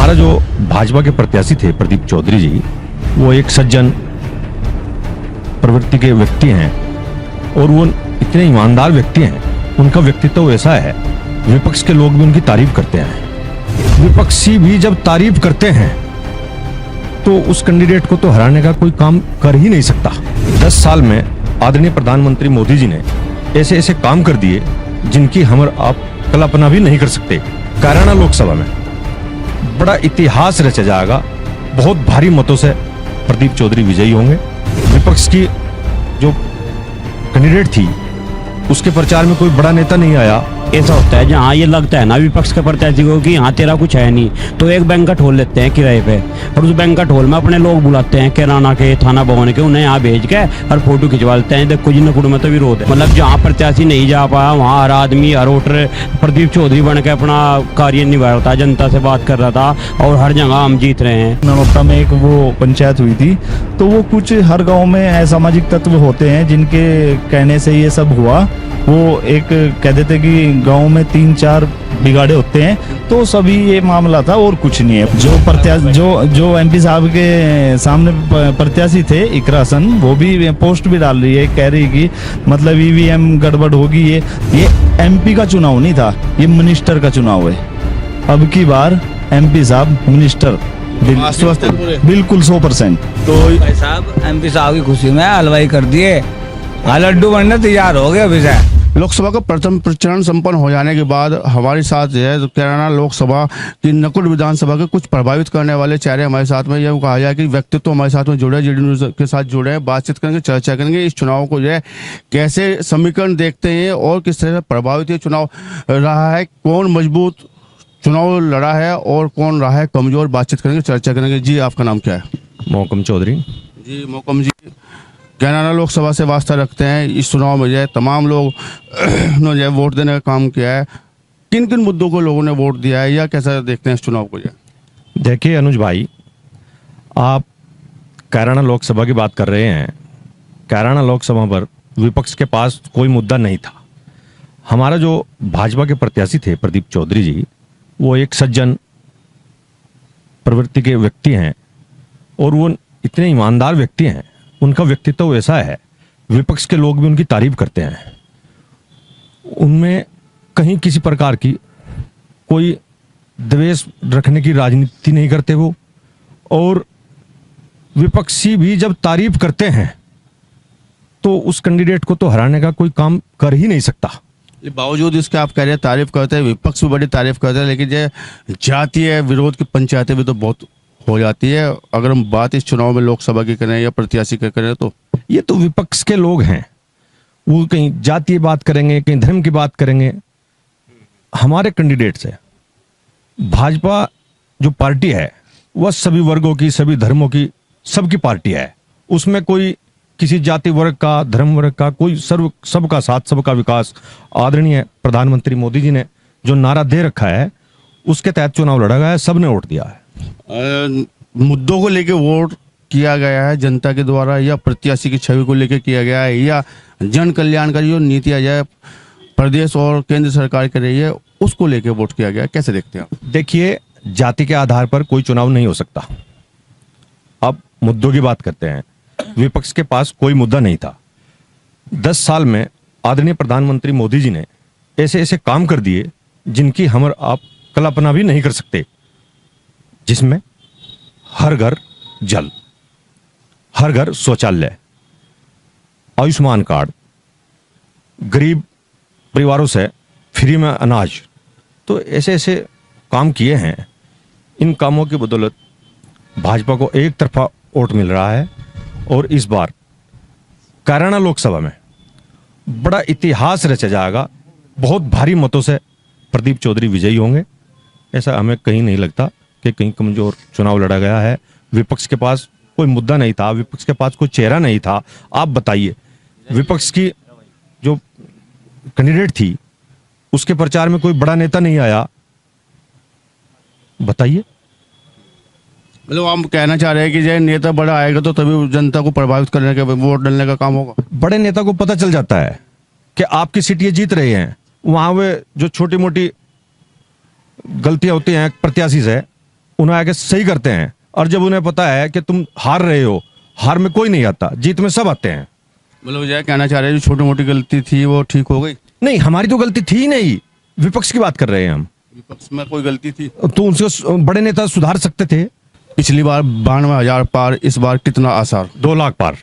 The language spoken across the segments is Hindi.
हमारा जो भाजपा के प्रत्याशी थे प्रदीप चौधरी जी, वो एक सज्जन प्रवृत्ति के व्यक्ति हैं और वो इतने ईमानदार व्यक्ति हैं। उनका व्यक्तित्व ऐसा है, विपक्ष के लोग भी उनकी तारीफ करते हैं। विपक्षी भी जब तारीफ करते हैं तो उस कैंडिडेट को तो हराने का कोई काम कर ही नहीं सकता। 10 साल में आदरणीय प्रधानमंत्री मोदी जी ने ऐसे ऐसे काम कर दिए जिनकी हम और आप कल्पना भी नहीं कर सकते। कैराना लोकसभा में बड़ा इतिहास रचा जाएगा। बहुत भारी मतों से प्रदीप चौधरी विजयी होंगे। विपक्ष की जो कैंडिडेट थी उसके प्रचार में कोई बड़ा नेता नहीं आया। ऐसा होता है जहाँ ये लगता है ना विपक्ष के प्रत्याशी को कि यहाँ तेरा कुछ है नहीं, तो एक बैंकट हॉल लेते हैं किराए पे और उस बैंकट हॉल में अपने लोग बुलाते हैं, किराना के, थाना भवन के, उन्हें यहाँ भेज के और फोटो खिंचवा लेते हैं। देखो जी नकुड़ में तो विरोध है। मतलब जहाँ प्रत्याशी नहीं जा पाया वहाँ हर आदमी, हर वोटर प्रदीप चौधरी बन के अपना कार्य निभा रहा था, जनता से बात कर रहा था और हर जगह हम जीत रहे हैं। नरोटा में एक वो पंचायत हुई थी, तो वो कुछ हर गांव में असामाजिक तत्व होते हैं जिनके कहने से ये सब हुआ। वो एक कह देते कि गांव में 3-4 बिगाड़े होते हैं, तो सभी ये मामला था और कुछ नहीं है। जो प्रत्याशी जो एमपी साहब के सामने प्रत्याशी थे इकरा हसन, वो भी पोस्ट भी डाल रही है, कह रही कि मतलब ईवीएम गड़बड़ होगी। ये एमपी का चुनाव नहीं था, ये मिनिस्टर का चुनाव है। अब की बार एमपी साहब मिनिस्टर बिल्कुल 100%। तो भाई साहब एमपी साहब की खुशी में हलवाई कर दिए, लड्डू बनने तैयार हो गए अभी से। लोकसभा का प्रथम प्रचरण संपन्न हो जाने के बाद हमारे साथ जो है कैराना लोकसभा की नकुल विधानसभा के कुछ प्रभावित करने वाले चेहरे हमारे साथ में, यह कहा जाए कि व्यक्तित्व हमारे साथ में जुड़े, जेडी न्यूज के साथ जुड़े हैं। बातचीत करेंगे, चर्चा करेंगे इस चुनाव को जो है कैसे समीकरण देखते हैं और किस तरह से प्रभावित ये चुनाव रहा है, कौन मजबूत चुनाव लड़ा है और कौन रहा है कमजोर। बातचीत करेंगे, चर्चा करेंगे। जी आपका नाम क्या है? मोहकम चौधरी। जी मोहकम जी, कैराना लोकसभा से वास्ता रखते हैं। इस चुनाव में जो है तमाम लोग जो है वोट देने का काम किया है। किन किन मुद्दों को लोगों ने वोट दिया है या कैसा देखते हैं इस चुनाव को? देखिए अनुज भाई, आप कैराना लोकसभा की बात कर रहे हैं। कैराना लोकसभा पर विपक्ष के पास कोई मुद्दा नहीं था। हमारा जो भाजपा के प्रत्याशी थे प्रदीप चौधरी जी, वो एक सज्जन प्रवृत्ति के व्यक्ति हैं और वो इतने ईमानदार व्यक्ति हैं। उनका व्यक्तित्व ऐसा है, विपक्ष के लोग भी उनकी तारीफ करते हैं। उनमें कहीं किसी प्रकार की कोई द्वेष रखने की राजनीति नहीं करते वो, और विपक्षी भी जब तारीफ करते हैं तो उस कैंडिडेट को तो हराने का कोई काम कर ही नहीं सकता। बावजूद इसके आप कह रहे हैं तारीफ करते हैं, विपक्ष भी बड़ी तारीफ करते हैं, लेकिन जो जातीय विरोध की पंचायतें भी तो बहुत हो जाती है। अगर हम बात इस चुनाव में लोकसभा की करें या प्रत्याशी की करें तो ये तो विपक्ष के लोग हैं, वो कहीं जातीय बात करेंगे, कहीं धर्म की बात करेंगे। हमारे कैंडिडेट से भाजपा जो पार्टी है वह सभी वर्गों की, सभी धर्मों की, सबकी पार्टी है। उसमें कोई किसी जाति वर्ग का, धर्म वर्ग का, कोई सबका साथ सबका विकास। आदरणीय प्रधानमंत्री मोदी जी ने जो नारा दे रखा है उसके तहत चुनाव लड़ा गया है, सबने वोट दिया है। मुद्दों को लेकर वोट किया गया है जनता के द्वारा, या प्रत्याशी की छवि को लेकर किया गया है, या जन कल्याणकारी जो नीतियां जाए प्रदेश और केंद्र सरकार कर रही है उसको लेकर वोट किया गया है? कैसे देखते हैं आप? देखिए, जाति के आधार पर कोई चुनाव नहीं हो सकता। अब मुद्दों की बात करते हैं। विपक्ष के पास कोई मुद्दा नहीं था। 10 साल में आदरणीय प्रधानमंत्री मोदी जी ने ऐसे ऐसे काम कर दिए जिनकी हम और आप कल्पना भी नहीं कर सकते, जिसमें हर घर जल, हर घर शौचालय, आयुष्मान कार्ड, गरीब परिवारों से फ्री में अनाज, तो ऐसे ऐसे काम किए हैं। इन कामों की बदौलत भाजपा को एक तरफा वोट मिल रहा है और इस बार कैराना लोकसभा में बड़ा इतिहास रचा जाएगा। बहुत भारी मतों से प्रदीप चौधरी विजयी होंगे। ऐसा हमें कहीं नहीं लगता कि कहीं कमजोर चुनाव लड़ा गया है। विपक्ष के पास कोई मुद्दा नहीं था, विपक्ष के पास कोई चेहरा नहीं था। आप बताइए, विपक्ष की जो कैंडिडेट थी उसके प्रचार में कोई बड़ा नेता नहीं आया। बताइए। मतलब हम कहना चाह रहे हैं कि जो नेता बड़ा आएगा तो तभी जनता को प्रभावित करने का, वोट डालने का काम होगा। बड़े नेता को पता चल जाता है कि आपकी सीट ये जीत रहे हैं, वहां वे जो छोटी मोटी गलतियां होती हैं प्रत्याशी से उन्हें आगे सही करते हैं, और जब उन्हें पता है कि तुम हार रहे हो, हार में कोई नहीं आता, जीत में सब आते हैं। मतलब यह कहना चाह रहे हैं जो छोटी मोटी गलती थी वो ठीक हो गई? नहीं, हमारी तो गलती थी ही नहीं, विपक्ष की बात कर रहे हैं हम। विपक्ष में कोई गलती थी तो उनसे बड़े नेता सुधार सकते थे। पिछली बार 92,000 पार, इस बार कितना आसार? 2 लाख पार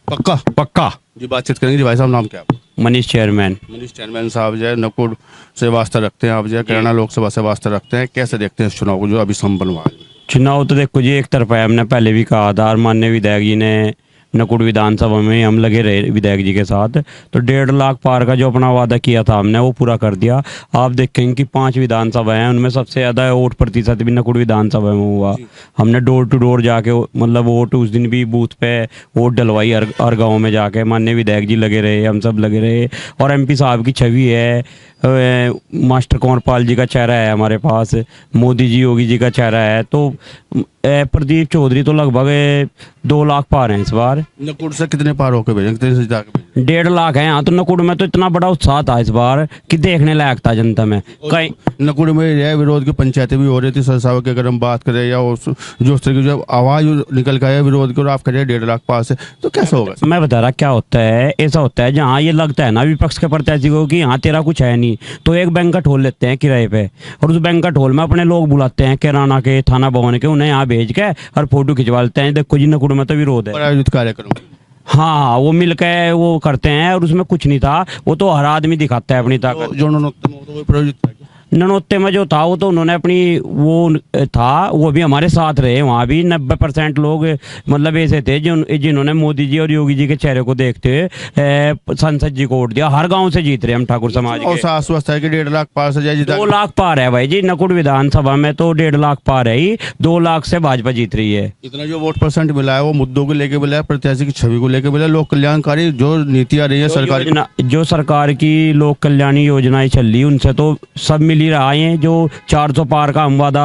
पक्का? पक्का। जी बातचीत करेंगे। जी भाई साहब, नाम क्या है आपका? मनीष चेयरमैन। मनीष चेयरमैन साहब जो है नकुड़ से वास्ता रखते हैं, आप जो है कैराना लोकसभा से वास्ता रखते हैं, कैसे देखते हैं इस चुनाव को जो अभी संपन्न हुआ है? चुनाव तो देखो जी एक तरफा है, हमने पहले भी कहा था, और माननीय विधायक जी ने नकुड़ विधानसभा में हम लगे रहे विधायक जी के साथ, तो 1.5 लाख पार का जो अपना वादा किया था हमने वो पूरा कर दिया। आप देखेंगे कि 5 विधानसभा हैं, उनमें सबसे ज़्यादा वोट प्रतिशत भी नकुड़ विधानसभा में हुआ। हमने डोर टू डोर जाके मतलब वोट उस दिन भी बूथ पे वोट डलवाई, हर गाँव में जाके माननीय विधायक जी लगे रहे, हम सब लगे रहे। और MP साहब की छवि है, मास्टर कंवरपाल जी का चेहरा है हमारे पास, मोदी जी योगी जी का चेहरा है, तो प्रदीप चौधरी तो लगभग 2 लाख पार हैं इस बार। नकुड़ से कितने पार होके भेजे, कितने से जिता के भेजे? 1.5 लाख है यहाँ तो। नकुड़ में तो इतना बड़ा उत्साह था इस बार कि देखने लायक था जनता में। कहीं नकुड़ में यह विरोध की पंचायतें भी हो रही थी सरसावा की, अगर हम बात करें, या जो उस तरह की जो आवाज निकल के आया विरोध की, और आप कह रहे हैं 1.5 लाख पार से, तो कैसे होगा? मैं बता रहा क्या होता है, ऐसा होता है जहाँ ये लगता है ना विपक्ष के प्रत्याशी को कि यहाँ तेरा कुछ है नहीं, तो एक बैंक्वेट हॉल लेते हैं किराए पे, और उस बैंक्वेट हॉल में अपने लोग बुलाते हैं किराना के, थाना भवन के, उन्हें यहाँ भेज के और फोटो खिंचवा लेते हैं। देखो जी नकुड़ में तो विरोध है। आयोजित कार्यक्रम हाँ, वो मिलकर वो करते हैं, और उसमें कुछ नहीं था, वो तो हर आदमी दिखाता है अपनी ताकत। जो नरोत्तम हो तो वो प्रायोजित था क्या? ननोत्ते में जो था वो तो उन्होंने अपनी वो था, वो भी हमारे साथ रहे वहाँ भी। 90% लोग मतलब ऐसे थे जिन्होंने मोदी जी और योगी जी के चेहरे को देखते हुए संसद जी को वोट दिया। हर गांव से जीत रहे हम ठाकुर समाज और के। आश्वस्त है कि 1.5 लाख पार से जाए, जिता 2 लाख पार है भाई जी, नकुड़ विधानसभा में तो 1.5 लाख पार है ही। 2 लाख से भाजपा जीत रही है। इतना जो वोट परसेंट मिला है वो मुद्दों को लेके मिला है, प्रत्याशी की छवि को लेके मिला है, लोक कल्याणकारी जो नीतियां रही है सरकारी, जो सरकार की लोक कल्याणी योजनाएं चल रही उनसे तो सब मिल ही रहा है। जो 400 पार का हम वादा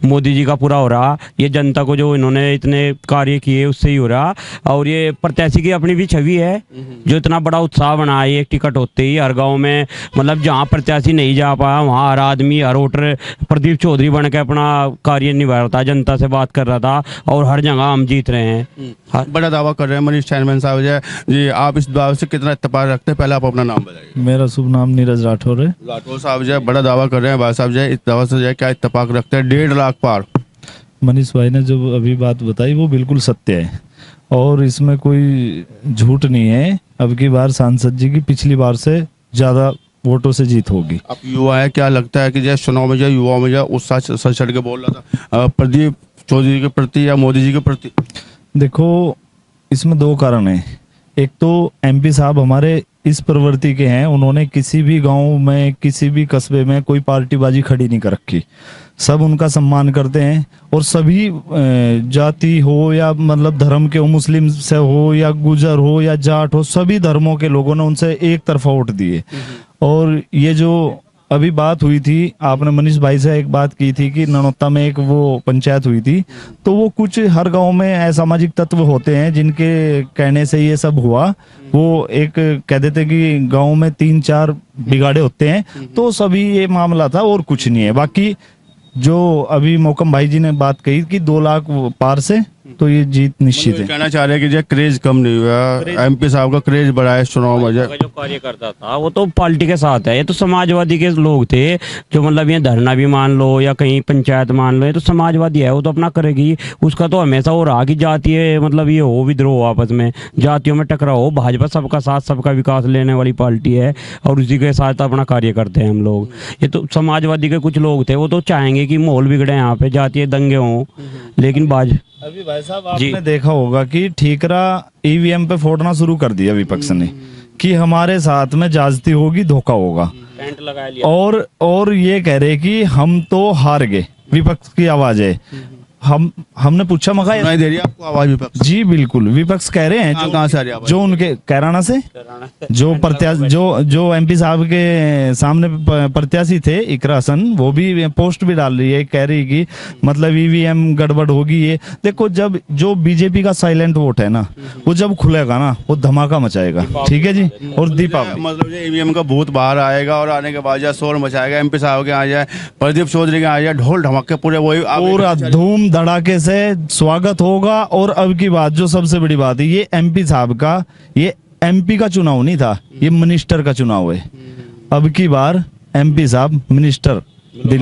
मोदी जी का पूरा हो रहा, ये जनता को जो इन्होंने इतने कार्य किए उससे ही हो रहा। और ये प्रत्याशी की अपनी भी छवि है, जो इतना बड़ा उत्साह बना है एक टिकट होते ही हर गांव में, मतलब जहां प्रत्याशी नहीं जा पाया वहां हर आदमी, हर वोटर प्रदीप चौधरी बन के अपना कार्य निभा रहा था, जनता से बात कर रहा था, और हर जगह हम जीत रहे हैं। बड़ा दावा कर रहे हैं मनीष चेयरमैन साहब जी। आप इस दावे से कितना इत्तेफाक रखते हैं? पहले आप अपना नाम बताइए। मेरा शुभ नाम नीरज राठौर है। राठौर साहब जो है बड़ा दावा कर रहे हैं, भाई साहब जो है इस दावा से जो है क्या इत्तेफाक रखते हैं? 1.5 लाख पार। मनीष भाई ने जो अभी बात बताई वो बिल्कुल सत्य है, और इसमें कोई झूठ नहीं है। अब की बार सांसद जी की पिछली बार से ज्यादा वोटों से जीत होगी। आप युवा है, क्या लगता है कि जैसे चुनाव में जो युवाओं में जो उत्साह सर चढ़ के बोल रहा था प्रदीप चौधरी के प्रति या मोदी जी के प्रति? देखो, इसमें 2 कारण हैं। एक तो MP साहब हमारे इस प्रवृत्ति के हैं, उन्होंने किसी भी गांव में, किसी भी कस्बे में कोई पार्टीबाजी खड़ी नहीं कर रखी। सब उनका सम्मान करते हैं, और सभी जाति हो या मतलब धर्म के हो, मुस्लिम से हो या गुजर हो या जाट हो, सभी धर्मों के लोगों ने उनसे एक तरफा वोट दिए। और ये जो अभी बात हुई थी, आपने मनीष भाई से एक बात की थी कि ननौता में एक वो पंचायत हुई थी, तो वो कुछ हर गांव में असामाजिक तत्व होते हैं जिनके कहने से ये सब हुआ। वो एक कह देते कि गांव में 3-4 बिगाड़े होते हैं, तो सभी ये मामला था और कुछ नहीं है। बाकी जो अभी मोकम भाई जी ने बात कही कि 2 लाख पार से, तो ये जीत निश्चित है। कहना चाह रहे हैं कि जो क्रेज कम नहीं हुआ, MP साहब का क्रेज बढ़ा है चुनाव में। जो कार्य करता था वो तो पार्टी के साथ है, ये तो समाजवादी के लोग थे, जो मतलब ये धरना भी मान लो या कहीं पंचायत मान लो, ये तो समाजवादी है, वो तो अपना करेगी। उसका तो हमेशा वो रहा कि जातीय मतलब ये हो विद्रोह, आपस में जातियों में टकराव हो। भाजपा सबका साथ सबका विकास लेने वाली पार्टी है, और उसी के साथ अपना कार्य करते हैं हम लोग। ये तो समाजवादी के कुछ लोग थे, वो तो चाहेंगे कि माहौल बिगड़े, यहाँ पे जातीय दंगे हों, लेकिन अभी भाई साहब आपने देखा होगा कि ठीकरा EVM पे फोड़ना शुरू कर दिया विपक्ष ने, कि हमारे साथ में जाजती होगी, धोखा होगा, टेंट लगा लिया। और ये कह रहे कि हम तो हार गए। विपक्ष की आवाज है। हमने पूछा मगा सुनाई दे रही है आपको आवाज विपक्ष? जी बिल्कुल, विपक्ष कह रहे हैं। कहाँ से आ रही है आवाज? जो उनके कैराना से जो प्रत्याशी जो MP साहब के सामने प्रत्याशी थे इकरा हसन, वो भी पोस्ट भी डाल रही है, कह रही कि मतलब EVM गड़बड़ होगी। ये देखो, जब जो BJP का साइलेंट वोट है ना, वो जब खुलेगा ना, वो धमाका मचाएगा। ठीक है जी। और दीपावली मतलब EVM का भूत बाहर आएगा, और आने के बाद शोर मचाएगा। MP साहब के आ जाए, प्रदीप चौधरी के आ जाए, ढोल ढमाके पूरे वही पूरा धूम धूम धड़ाके से स्वागत होगा। और अब की बात जो सबसे बड़ी बात है, ये एमपी साहब का, ये एमपी का चुनाव नहीं था, ये मिनिस्टर का चुनाव है। अब की बार एमपी साहब मिनिस्टर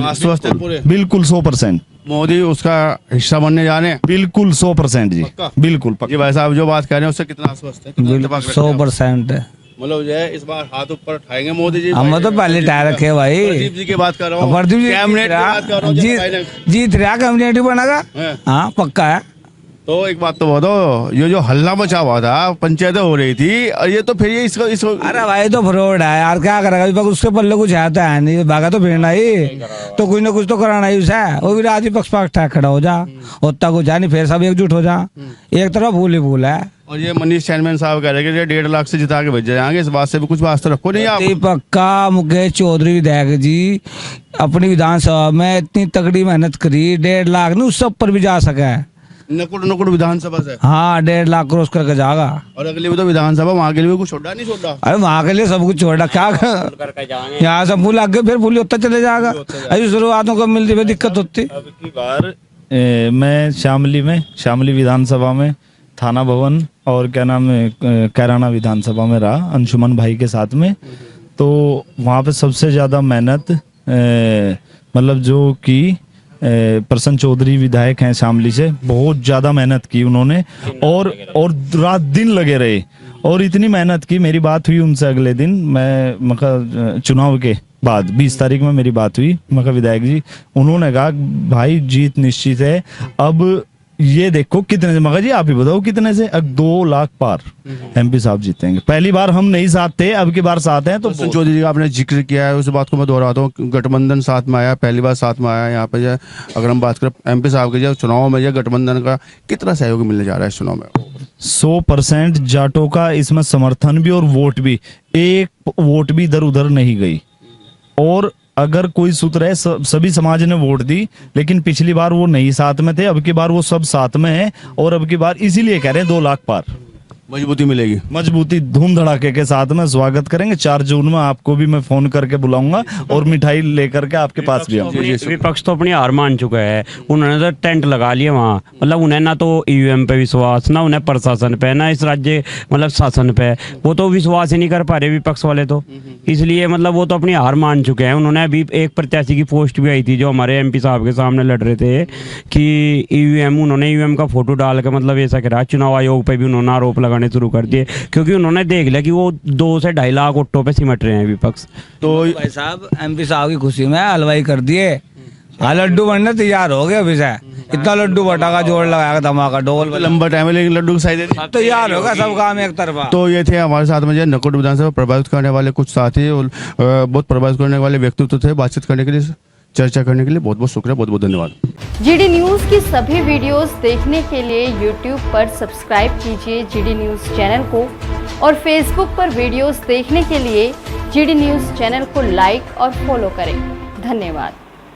आश्वस्त है पूरे? बिल्कुल 100%। मोदी उसका हिस्सा बनने जा रहे हैं? बिल्कुल 100% जी, पक्का? बिल्कुल जी भाई साहब जो बात कह रहे हैं उससे कितना आश्वस्त है? कितना इत्तेफाक रखते हैं आप? 100% है। मतलब जो है इस बार हाथ ऊपर उठाएंगे मोदी जी? हम तो पहले टायर रखे भाई। प्रदीप जी की बात कर रहा हूँ, प्रदीप जी कैबिनेट की बात कर रहा हूँ, जो फाइनल- जीत रहा कम्युनिटी बनेगा। हैं। हाँ पक्का है। तो एक बात तो बताओ, ये जो हल्ला मचा हुआ था, पंचायतें हो रही थी, और ये तो फिर ये इसको अरे भाई तो फ्रॉड है यार, क्या करेगा विपक्ष, उसके पल्ले कुछ आता है नहीं, भागा तो फिरना ही, तो कुछ ना कुछ तो कराना ही उसे। वो भी राजी पक्ष पक्ष खड़ा हो जा, होता कुछ है नहीं, फिर सब एकजुट हो जा। एक तरफ भूल ही भूल है। और ये मनीष चैनमैन साहब कह रहे हैं कि ये 1.5 लाख से जिता के भेजे जाएंगे, इस बात से भी कुछ वास्ता रखो नहीं आप? पक्का मुकेश चौधरी विधायक जी अपनी विधानसभा में इतनी तगड़ी मेहनत करी, 1.5 लाख नहीं उससे ऊपर भी जा सका है। नकुड़ विधानसभा से? हाँ 1.5 लाख क्रॉस करके जाएगा। और अगली भी तो विधानसभा, वहाँ के लिए भी कुछ छोड़ा नहीं छोड़ा? अरे वहाँ के लिए सब कुछ छोड़ा, क्या यहाँ सब फूल आगे फिर फूल होता चले जाएगा। अभी शुरुआतों को मिलती हुई दिक्कत होती। अब की बार मैं शामली विधानसभा में थाना भवन और क्या नाम है कैराना विधानसभा में रहा अंशुमन भाई के साथ में। तो वहाँ पे सबसे ज़्यादा मेहनत मतलब जो कि प्रसन्न चौधरी विधायक हैं शामली से, बहुत ज़्यादा मेहनत की उन्होंने और रात दिन लगे रहे और इतनी मेहनत की। मेरी बात हुई उनसे अगले दिन, मैं चुनाव के बाद 20 तारीख में मेरी बात हुई, मैं विधायक जी, उन्होंने कहा भाई जीत निश्चित है। अब ये देखो कितने से, मगर जी आप ही बताओ कितने से? 2 लाख पार एमपी साहब जीतेंगे। पहली बार हम नहीं साथ थे, अब की बार साथ हैं। तो प्रसन्न चौधरी जी का आपने जिक्र किया है, उस बात को मैं दोहराता हूँ, गठबंधन साथ में आया, पहली बार साथ में आया यहाँ पे। जो अगर हम बात करें एमपी साहब के जो चुनाव में, जो गठबंधन का कितना सहयोग मिलने जा रहा है इस चुनाव में? 100% जाटों का इसमें समर्थन भी और वोट भी, एक वोट भी इधर उधर नहीं गई। और अगर कोई सूत्र है, सभी समाज ने वोट दी, लेकिन पिछली बार वो नहीं साथ में थे, अब की बार वो सब साथ में है। और अब की बार इसीलिए कह रहे हैं 2 लाख पार मजबूती मिलेगी। मजबूती धूम धड़ाके के साथ में स्वागत करेंगे। 4 जून में आपको भी मैं फोन करके बुलाऊंगा और मिठाई लेकर के आपके पास भी आऊंगा। विपक्ष तो अपनी हार मान चुका है, उन्होंने तो टेंट लगा लिया वहाँ। मतलब उन्हें ना तो ईवीएम पे विश्वास, ना उन्हें प्रशासन पे, ना इस राज्य मतलब शासन पे, वो तो विश्वास ही नहीं कर पा रहे विपक्ष वाले तो। इसलिए मतलब वो तो अपनी हार मान चुके हैं। उन्होंने अभी एक प्रत्याशी की पोस्ट भी आई थी जो हमारे एमपी साहब के सामने लड़ रहे थे कि ईवीएम, उन्होंने ईवीएम का फोटो डाल के मतलब ऐसा कह रहा, चुनाव आयोग पे भी उन्होंने आरोप लगाने शुरू कर दिए, क्योंकि उन्होंने देख लिया कि वो 2 से 2.5 लाख वोटों पे सिमट रहे हैं विपक्ष। तो भाई साहब एमपी साहब की खुशी में हलवाई कर दिए, हाँ लड्डू बनने तैयार हो गए अभी से। इतना लड्डू बटा का जोड़ लगाया, धमाका डोल लंबा टाइम है, लेकिन लड्डू की साइज है। तैयार होगा सब काम एक तरफा। तो ये थे हमारे साथ में जो नकुड़ विधानसभा प्रभावित करने वाले कुछ साथी और बहुत प्रभावित करने वाले व्यक्तित्व थे। बातचीत करने के लिए, चर्चा करने के लिए बहुत बहुत शुक्रिया, बहुत बहुत धन्यवाद। जीडी न्यूज़ की सभी वीडियोस देखने के लिए यूट्यूब पर सब्सक्राइब कीजिए जीडी न्यूज़ चैनल को, और फेसबुक पर वीडियोस देखने के लिए जीडी न्यूज़ चैनल को लाइक और फॉलो करें। धन्यवाद।